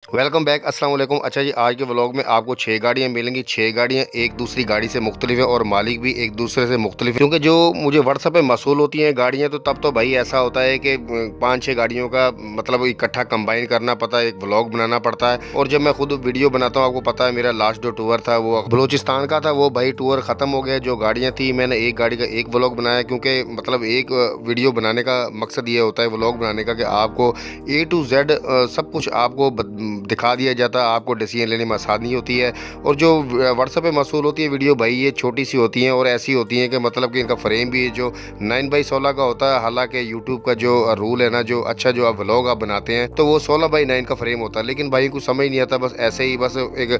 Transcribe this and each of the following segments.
Welcome back, अस्सलाम वालेकुम। अच्छा जी, आज के व्लॉग में आपको 6 गाड़ियाँ मिलेंगी। 6 गाड़ियाँ एक दूसरी गाड़ी से मुख्तलिफ है और मालिक भी एक दूसरे से मुख्तलिफ है, क्योंकि जो मुझे व्हाट्सएप पे मसूल होती हैं गाड़ियाँ, तो तब तो भाई ऐसा होता है कि 5-6 गाड़ियों का मतलब इकट्ठा कंबाइन करना पड़ता है, एक व्लॉग बनाना पड़ता है। और जब मैं खुद वीडियो बनाता हूँ, आपको पता है मेरा लास्ट जो टूर था वो बलूचिस्तान का था, वो भाई टूर ख़त्म हो गया। जो गाड़ियाँ थी, मैंने एक गाड़ी का एक व्लॉग बनाया, क्योंकि मतलब एक वीडियो बनाने का मकसद ये होता है व्लॉग बनाने का कि आपको A to Z सब कुछ आपको दिखा दिया जाता है, आपको डिसीजन लेने में आसानी होती है। और जो व्हाट्सएप पे मसूल होती है वीडियो, भाई ये छोटी सी होती हैं और ऐसी होती हैं कि मतलब कि इनका फ्रेम भी जो 9x16 का होता है। हालांकि यूट्यूब का जो रूल है ना, जो अच्छा जो आप व्लॉग आप बनाते हैं तो वो 16x9 का फ्रेम होता है, लेकिन भाई को समझ नहीं आता, बस ऐसे ही बस एक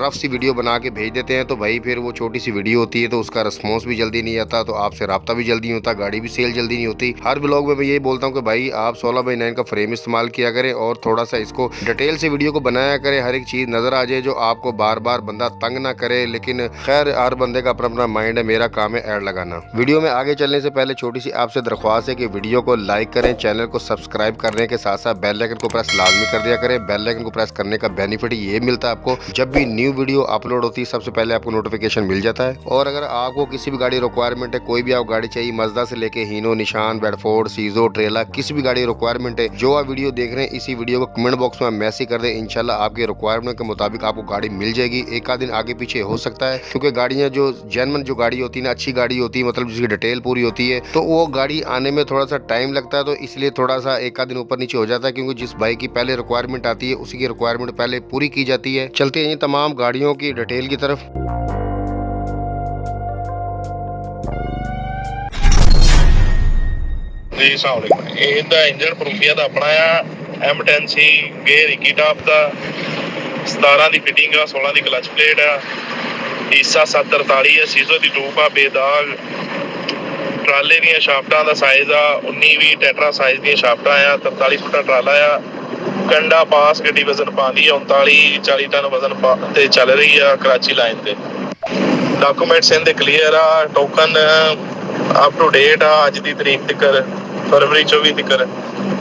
रफ सी वीडियो बना के भेज देते हैं। तो भाई फिर वो छोटी सी वीडियो होती है तो उसका रिस्पॉन्स भी जल्दी नहीं आता, तो आपसे रब्ता भी जल्दी नहीं होता, गाड़ी भी सेल जल्दी नहीं होती। हर व्लॉग में मैं यही बोलता हूँ कि भाई आप 16x9 का फ्रेम इस्तेमाल किया करें और थोड़ा सा इसको डिटेल से वीडियो को बनाया करें, हर एक चीज़ नज़र आ जाए, जो आपको बार बार बंदा तंग ना करे। लेकिन खैर, हर बंदे का अपना अपना माइंड है, मेरा काम है ऐड लगाना। वीडियो में आगे चलने से पहले छोटी सी आपसे दरख्वास्त है कि वीडियो को लाइक करें, चैनल को सब्सक्राइब करने के साथ साथ बेल आइकन को प्रेस लाजमी कर दिया करें। बेल आइकन को प्रेस करने का बेनिफिट ये मिलता है, आपको जब भी न्यू वीडियो अपलोड होती है सबसे पहले आपको नोटिफिकेशन मिल जाता है। और अगर आपको किसी भी गाड़ी रिक्वायरमेंट है, कोई भी आप गाड़ी चाहिए, मजदा से लेके हीनो, निशान, बेडफोर्ड, सीजो, ट्रेला, किसी भी गाड़ी रिक्वायरमेंट है, जो आप वीडियो देख रहे हैं, इसी वीडियो को कमेंट बॉक्स में मैसेज कर दें। इंशाल्लाह आपके रिक्वायरमेंट के मुताबिक आपको गाड़ी मिल जाएगी। एक आध दिन आगे पीछे हो सकता है, क्योंकि गाड़ियां जो जेन्युइन जो गाड़ी होती है ना, अच्छी गाड़ी होती है, मतलब जिसकी डिटेल पूरी होती है, तो वो गाड़ी आने में थोड़ा सा टाइम लगता है, तो इसलिए थोड़ा सा एक आध दिन ऊपर नीचे हो जाता है, क्योंकि जिस बाइक की पहले रिक्वायरमेंट आती है उसी की रिक्वायरमेंट पहले पूरी की जाती है। चलते हैं तमाम गाड़ियों की डिटेल की तरफ। ਜੀ ਸਾਹਮਣੇ ਇਹਦਾ ਇੰਜਨ ਪ੍ਰੂਫੀਆ ਦਾ ਆਪਣਾ ਆ M10C ਗੇਅਰ 21 ਟਾਪ ਦਾ 17 ਦੀ ਫਿਟਿੰਗ ਆ 16 ਦੀ ਕਲਚ ਪਲੇਟ ਆ ਈਸਾ 743 ਆ ਸੀਜ਼ੋ ਦੀ ਟੂਬ ਆ ਬੇਦਾਗ ਟਰਾਲੇ ਦੀਆਂ ਸ਼ਾਫਟਾਂ ਦਾ ਸਾਈਜ਼ ਆ 19-20 ਟੈਟਰਾ ਸਾਈਜ਼ ਦੀਆਂ ਸ਼ਾਫਟਾਂ ਆ 43 ਫੁੱਟਾ ਟਰਾਲਾ ਆ ਕੰਡਾ ਪਾਸ ਗੱਡੀ ਵਜ਼ਨ ਪਾਉਂਦੀ ਆ 39-40 ਟਨ ਵਜ਼ਨ ਤੇ ਚੱਲ ਰਹੀ ਆ ਕਰਾਚੀ ਲਾਈਨ ਤੇ ਡਾਕੂਮੈਂਟਸ ਇਹਦੇ ਕਲੀਅਰ ਆ ਟੋਕਨ ਅਪ ਟੂ ਡੇਟ ਆ ਅੱਜ ਦੀ ਤਰੀਕ ਤੱਕ फरवरी 24 तक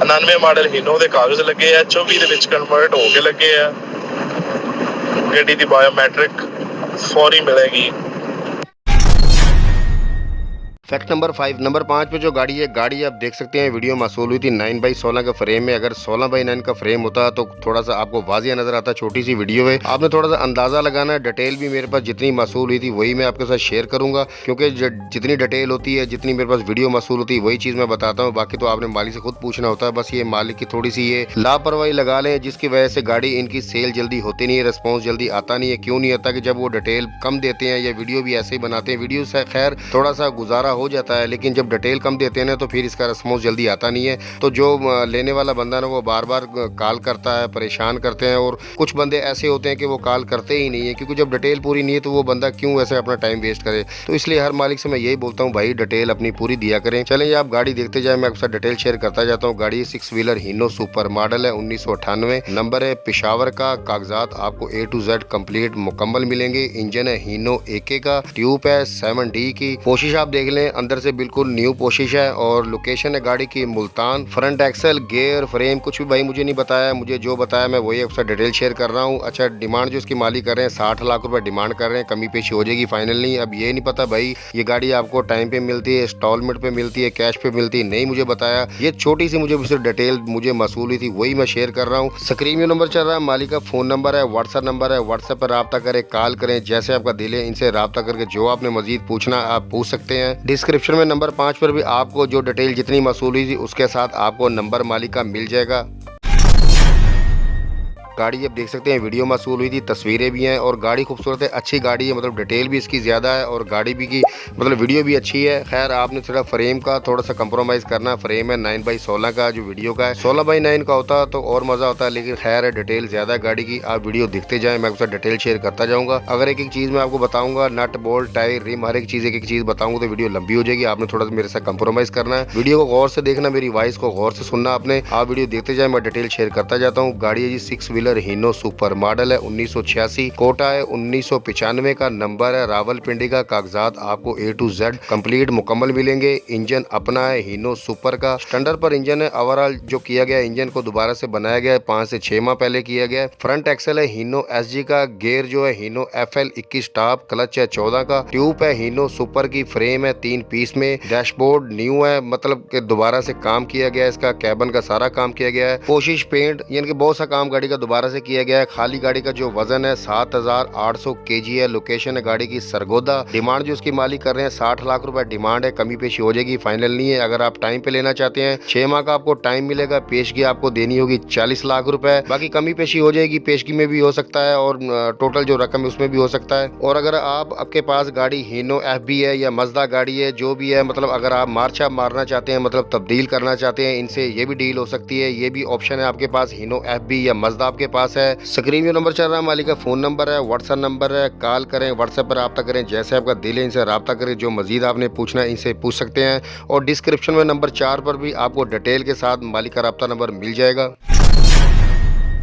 99 मॉडल हीनो के कागज लगे आ 24 ਦੇ ਵਿੱਚ कन्वर्ट हो के लगे आ ਗੱਡੀ ਦੀ बायोमेट्रिक फौरी मिलेगी। फैक्ट नंबर 5 नंबर 5 पे जो गाड़ी है, गाड़ी आप देख सकते हैं वीडियो मसूल हुई थी 9x16 का फ्रेम में। अगर 16x9 का फ्रेम होता तो थोड़ा सा आपको वाजिया नजर आता। छोटी सी वीडियो है, आपने थोड़ा सा अंदाजा लगाना है। डिटेल भी मेरे पास जितनी मसूल हुई थी वही मैं आपके साथ शेयर करूंगा, क्योंकि जितनी डिटेल होती है, जितनी मेरे पास वीडियो मसूल होती है, वही चीज़ मैं बताता हूँ। बाकी तो आपने मालिक से खुद पूछना होता है। बस ये मालिक की थोड़ी सी ये लापरवाही लगा लें, जिसकी वजह से गाड़ी इनकी सेल जल्दी होती नहीं है, रिस्पॉन्स जल्दी आता नहीं है। क्यों नहीं आता? कि जब वो डिटेल कम देते हैं या वीडियो भी ऐसे ही बनाते हैं, वीडियो से खैर थोड़ा सा गुजारा हो जाता है, लेकिन जब डिटेल कम देते हैं ना तो फिर इसका रिस्पॉन्स जल्दी आता नहीं है। तो जो लेने वाला बंदा ना वो बार बार कॉल करता है, परेशान करते हैं। और कुछ बंदे ऐसे होते हैं कि वो कॉल करते ही नहीं है, क्योंकि जब डिटेल पूरी नहीं है तो वो बंदा क्यों ऐसे अपना टाइम वेस्ट करे। तो इसलिए हर मालिक से मैं यही बोलता हूँ, भाई डिटेल अपनी पूरी दिया करें। चलें आप गाड़ी देखते जाए, मैं आपके साथ डिटेल शेयर करता जाता हूँ। गाड़ी 6 व्हीलर हीनो सुपर मॉडल है, 1998 नंबर है, पेशावर का। कागजात आपको A to Z कंप्लीट मुकम्मल मिलेंगे। इंजन है हीनो AK का, ट्यूब है 7D की। कोशिश आप देख लें, अंदर से बिल्कुल न्यू कोशिश है। और लोकेशन है गाड़ी की Multan. Front axle, gear, frame कुछ भी भाई मुझे नहीं बताया, मुझे जो बताया मैं वही आपसे डिटेल शेयर कर रहा हूँ। अच्छा, डिमांड जो इसकी मालिक कर रहे हैं 60 लाख रुपए डिमांड कर रहे हैं, कमी पेशी हो जाएगी फाइनल नहीं। अब ये नहीं पता भाई ये गाड़ी आपको टाइम पे मिलती है, इंस्टॉलमेंट पे मिलती है, कैश पे मिलती है, नहीं मुझे बताया। ये छोटी सी मुझे सिर्फ डिटेल मुझे मसूल हुई थी, वही मैं शेयर कर रहा हूँ। स्क्रीन में नंबर चल रहा है, मालिक का फ़ोन नंबर है, व्हाट्सएप नंबर है, व्हाट्सएप पर रब्ता करें, कॉल करें, जैसे आपका दिल है इनसे रब्ता करके जो आपने मजीद पूछना आप पूछ सकते हैं। डिस्क्रिप्शन में नंबर 5 पर भी आपको जो डिटेल जितनी मसूल हुई थी उसके साथ आपको नंबर मालिक का मिल जाएगा। गाड़ी आप देख सकते हैं वीडियो मसूल हुई थी, तस्वीरें भी हैं और गाड़ी खूबसूरत है, अच्छी गाड़ी है, मतलब डिटेल भी इसकी ज़्यादा है और गाड़ी भी की मतलब वीडियो भी अच्छी है। खैर आपने थोड़ा फ्रेम का थोड़ा सा कंप्रोमाइज़ करना। फ्रेम है 9x16 का, जो वीडियो का है 16x9 का होता तो और मज़ा होता है, लेकिन खैर है डिटेल ज़्यादा है गाड़ी की। आप वीडियो देखते जाएँ, मैं आपके साथ डिटेल शेयर करता जाऊँगा। अगर एक एक चीज़ मैं आपको बताऊँगा, नट बोल्ट टायर रिम हर एक चीज़ एक एक चीज़ बताऊँगा तो वीडियो लंबी हो जाएगी। आपने थोड़ा सा मेरे साथ कंप्रोमाइज़ करना है, वीडियो को गौर से देखना, मेरी वॉइस को गौर से सुनना आपने। आप वीडियो देखते जाए, मैं डिटेल शेयर करता जाता हूँ। गाड़ी है जी 6 व्हीलर पॉपुलर हीनो सुपर, मॉडल है 1986, कोटा है 1995 का, नंबर है रावलपिंडी का। कागजात आपको A to Z कंप्लीट मुकम्मल मिलेंगे। इंजन अपना है हीनो सुपर का, स्टैंडर्ड पर इंजन है। ओवरऑल जो किया गया इंजन को दोबारा से बनाया गया है, 5 से 6 माह पहले किया गया है। फ्रंट एक्सल है हीनो SG का, गेयर जो है हीनो FL 21 टॉप, क्लच है 14 का, ट्यूब है हीनो सुपर की, फ्रेम है 3 पीस में, डैशबोर्ड न्यू है, मतलब कि दोबारा से काम किया गया है। इसका कैबन का सारा काम किया गया है, कोशिश पेंट यानी कि बहुत सा काम गाड़ी का दोबारा से किया गया है। खाली गाड़ी का जो वजन है 7800 kg है। लोकेशन है गाड़ी की सरगोदा। डिमांड जो उसकी मालिक कर रहे हैं 60 लाख रुपए डिमांड है, कमी पेशी हो जाएगी, फाइनल नहीं है। अगर आप टाइम पे लेना चाहते हैं 6 माह का आपको टाइम मिलेगा, पेशगी आपको देनी होगी 40 लाख रुपए, बाकी कमी पेशी हो जाएगी, पेशगी में भी हो सकता है और टोटल जो रकम है उसमें भी हो सकता है। और अगर आपके पास गाड़ी हीनो FB है या मजदा गाड़ी है, जो भी है, मतलब अगर आप मार्चा मारना चाहते हैं, मतलब तब्दील करना चाहते हैं, इनसे ये भी डील हो सकती है। ये भी ऑप्शन है आपके पास, हीनो FB या मजदा आपके पास है। स्क्रीन जो नंबर चल रहा है मालिक का फ़ोन नंबर है, व्हाट्सएप नंबर है, कॉल करें, व्हाट्सएप पर रब्ता करें, जैसे आपका दिल है इनसे रब्ता करें। जो मजीद आपने पूछना है इनसे पूछ सकते हैं। और डिस्क्रिप्शन में नंबर 4 पर भी आपको डिटेल के साथ मालिक का रब्ता नंबर मिल जाएगा।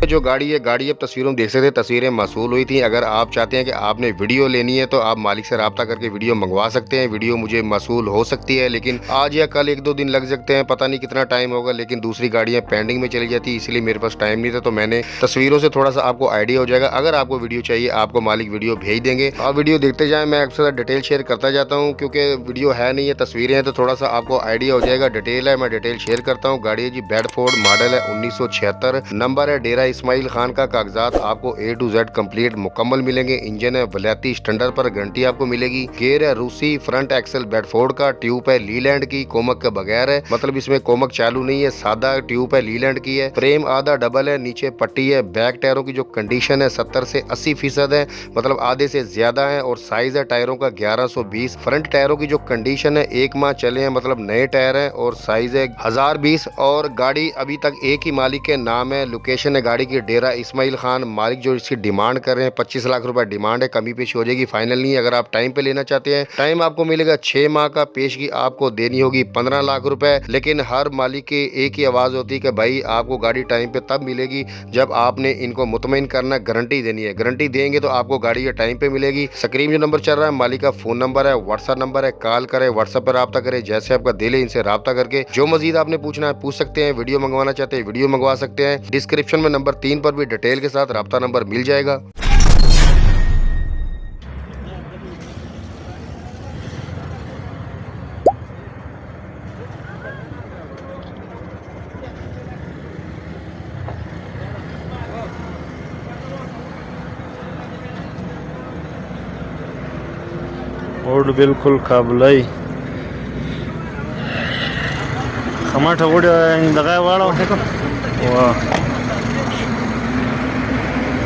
जो गाड़ी है, गाड़ी अब तस्वीरों में देख सकते हैं, तस्वीरें मौसूल हुई थी। अगर आप चाहते हैं कि आपने वीडियो लेनी है तो आप मालिक से रब्ता करके वीडियो मंगवा सकते हैं। वीडियो मुझे मौसूल हो सकती है, लेकिन आज या कल 1-2 दिन लग सकते हैं, पता नहीं कितना टाइम होगा। लेकिन दूसरी गाड़ियां पेंडिंग में चली जाती है, इसलिए मेरे पास टाइम नहीं था, तो मैंने तस्वीरों से थोड़ा सा आपको आइडिया हो जाएगा। अगर आपको वीडियो चाहिए आपको मालिक वीडियो भेज देंगे, आप वीडियो देखते जाएँ। मैं आपके साथ डिटेल शेयर करता जाता हूँ, क्योंकि वीडियो है नहीं है, तस्वीरें हैं, तो थोड़ा सा आपको आइडिया हो जाएगा। डिटेल है, मैं डिटेल शेयर करता हूँ। गाड़ी है जी बेडफोर्ड, मॉडल है 1976, नंबर है डेरा इस्माइल खान का। कागजात आपको A to Z कंप्लीट मुकम्मल मिलेंगे। इंजन है वलैती स्टैंडर्ड पर, गारंटी आपको मिलेगी। गेयर है रूसी, फ्रंट एक्सल बेडफोर्ड का, ट्यूब है लीलैंड की, कोमक के बगैर है, मतलब इसमें कोमक चालू नहीं है, सादा ट्यूब है, लीलैंड की है। फ्रेम आधा डबल है, नीचे पट्टी है। बैक टायरों की जो कंडीशन है 70 से 80% है, मतलब आधे से ज्यादा है। और साइज है टायरों का 1120। फ्रंट टायरों की जो कंडीशन है 1 माह चले हैं, मतलब नए टायर है। और साइज है 1020। और गाड़ी अभी तक एक ही मालिक के नाम है। लोकेशन है गाड़ी की डेरा इस्माइल खान। मालिक जो इसकी डिमांड कर रहे हैं 25 लाख रुपए डिमांड है, कमी पेशी हो जाएगी, फाइनल नहीं है। अगर आप टाइम पे लेना चाहते हैं, टाइम आपको मिलेगा 6 माह का, पेशगी आपको देनी होगी 15 लाख रुपए। लेकिन हर मालिक की एक ही आवाज होती है कि भाई आपको गाड़ी टाइम पे तब मिलेगी जब आपने इनको मुतमईन करना, गारंटी देनी है। गारंटी देंगे तो आपको गाड़ी ये टाइम पे मिलेगी। स्क्रीन जो नंबर चल रहा है मालिक का फ़ोन नंबर है, व्हाट्सएप नंबर है, कॉल करें, व्हाट्सएप पर रब्ता करें, जैसे आपका दिल है इनसे रब्ता करके जो मजीद आपने पूछना है पूछ सकते हैं। वीडियो मंगवाना चाहते हैं वीडियो मंगवा सकते हैं। डिस्क्रिप्शन में नंबर 3 पर भी डिटेल के साथ रब्ता नंबर मिल जाएगा। ओड बिल्कुल काबलाई खमाट ओड दगा वाला वाह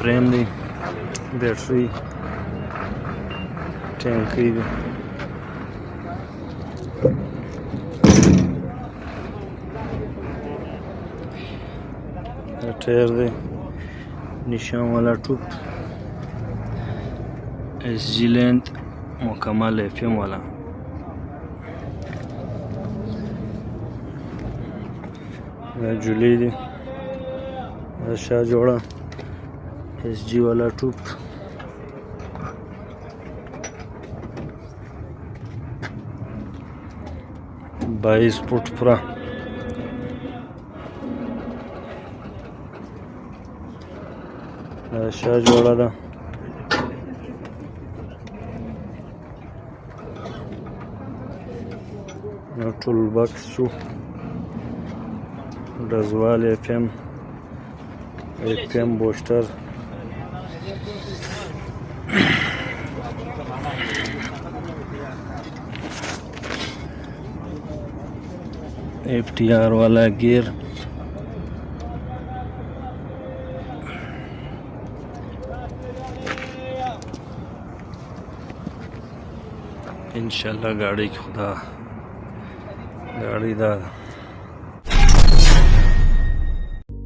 फ्रेम दी बैटरी टैंकी दी टायर दे निशान वाला टूप SG लेंथ मुकम्मल FM वाला जुली दी शाह जोड़ा SG वाला टूप बाईस फुट पूरा शाह जोड़ा था टूल बॉक्स शू डजवाल FM बूस्टर FTR वाला गियर। इंशाल्लाह गाड़ी खुदा गाड़ी दा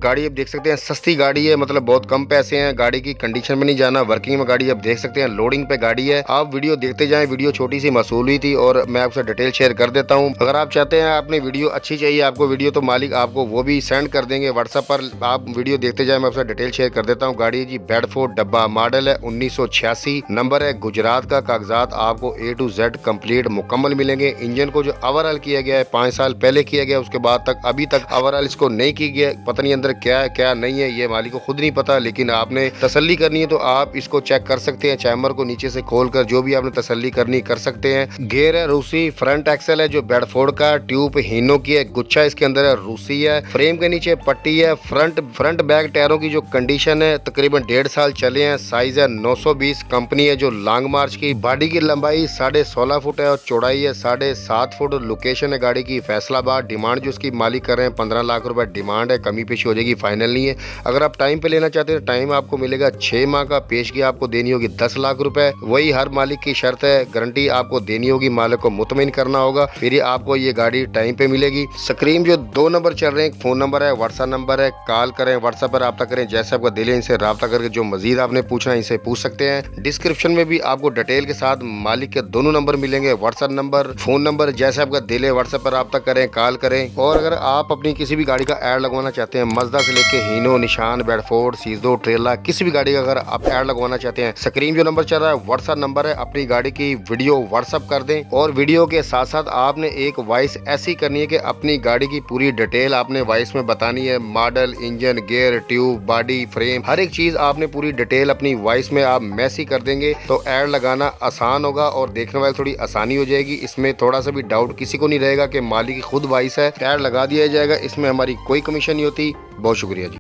गाड़ी आप देख सकते हैं सस्ती गाड़ी है, मतलब बहुत कम पैसे हैं। गाड़ी की कंडीशन में नहीं जाना, वर्किंग में गाड़ी आप देख सकते हैं, लोडिंग पे गाड़ी है। आप वीडियो देखते जाएं। वीडियो छोटी सी मसूल हुई थी और मैं आपसे डिटेल शेयर कर देता हूं। अगर आप चाहते हैं आपने वीडियो अच्छी चाहिए आपको वीडियो, तो मालिक आपको वो भी सेंड कर देंगे व्हाट्सएप पर। आप वीडियो देखते जाए, मैं आपसे डिटेल शेयर कर देता हूँ। गाड़ी जी बेडफोर्ड डब्बा, मॉडल है 1986, नंबर है गुजरात का। कागजात आपको A to Z कंप्लीट मुकम्मल मिलेंगे। इंजन को जो ओवरऑल किया गया है 5 साल पहले किया गया, उसके बाद तक अभी तक ओवरऑल इसको नहीं की गया। पता नहीं अंदर क्या है क्या नहीं है, ये मालिक को खुद नहीं पता, लेकिन आपने तसल्ली करनी है तो आप इसको चेक कर सकते हैं। चैम्बर को नीचे से खोलकर जो भी आपने तसल्ली करनी कर सकते हैं। गेयर है रूसी, फ्रंट एक्सल है जो बेडफोर्ड का, ट्यूब हीनो की है, गुच्छा इसके अंदर है रूसी है। फ्रेम के नीचे पट्टी है। फ्रंट बैक टायरों की जो कंडीशन है तकरीबन 1.5 साल चले हैं। साइज है 920, कंपनी है जो लॉन्ग मार्च की। बॉडी की लंबाई 16.5 फुट है और चौड़ाई है 7.5 फुट। लोकेशन है गाड़ी की फैसलाबाद। डिमांड जो इसकी मालिक कर रहे हैं 15 लाख रुपए डिमांड है, कमी पेशी हो जाएगी, फाइनल नहीं है। अगर आप टाइम पे लेना चाहते हैं टाइम आपको मिलेगा 6 माह का। पेशगी आपको देनी होगी 10 लाख रुपए, वही हर मालिक की शर्त है। गारंटी आपको देनी होगी, मालिक को मुतमिन करना होगा, फिर आपको ये गाड़ी टाइम पे मिलेगी। स्क्रीन जो 2 नंबर चल रहे हैं, फोन नंबर है, व्हाट्सएप नंबर है, कॉल करें, व्हाट्सएप पर रब्ता करें, जैसे आपका दिल है इनसे रब्ता करके जो मजीद आपने पूछना है इनसे पूछ सकते हैं। डिस्क्रिप्शन में भी आपको डिटेल के साथ मालिक के दोनों नंबर मिलेंगे, व्हाट्सएप नंबर, फोन नंबर, जैसे आपका दिल है व्हाट्सएप पर रब्ता करें, कॉल करें। और अगर आप अपनी किसी भी गाड़ी का ऐड लगवाना चाहते हैं, मजदा से लेके हीनो, निशान, बेडफोर्ड, सीजो, ट्रेला, किसी भी गाड़ी का अगर आप ऐड लगवाना चाहते हैं, स्क्रीन जो नंबर चल रहा है व्हाट्सएप नंबर है, अपनी गाड़ी की वीडियो व्हाट्सएप कर दें। और वीडियो के साथ साथ आपने एक वॉइस ऐसी करनी है कि अपनी गाड़ी की पूरी डिटेल आपने वॉइस में बतानी है। Model, engine, gear, tube, body, frame, हर एक चीज आपने पूरी डिटेल अपनी वॉइस में आप मैसेज कर देंगे तो ऐड लगाना आसान होगा और देखने वाले थोड़ी आसानी हो जाएगी। इसमें थोड़ा सा भी डाउट किसी को नहीं रहेगा कि मालिक की खुद वॉइस है, ऐड लगा दिया जाएगा। इसमें हमारी कोई कमीशन नहीं होती। बहुत शुक्रिया जी।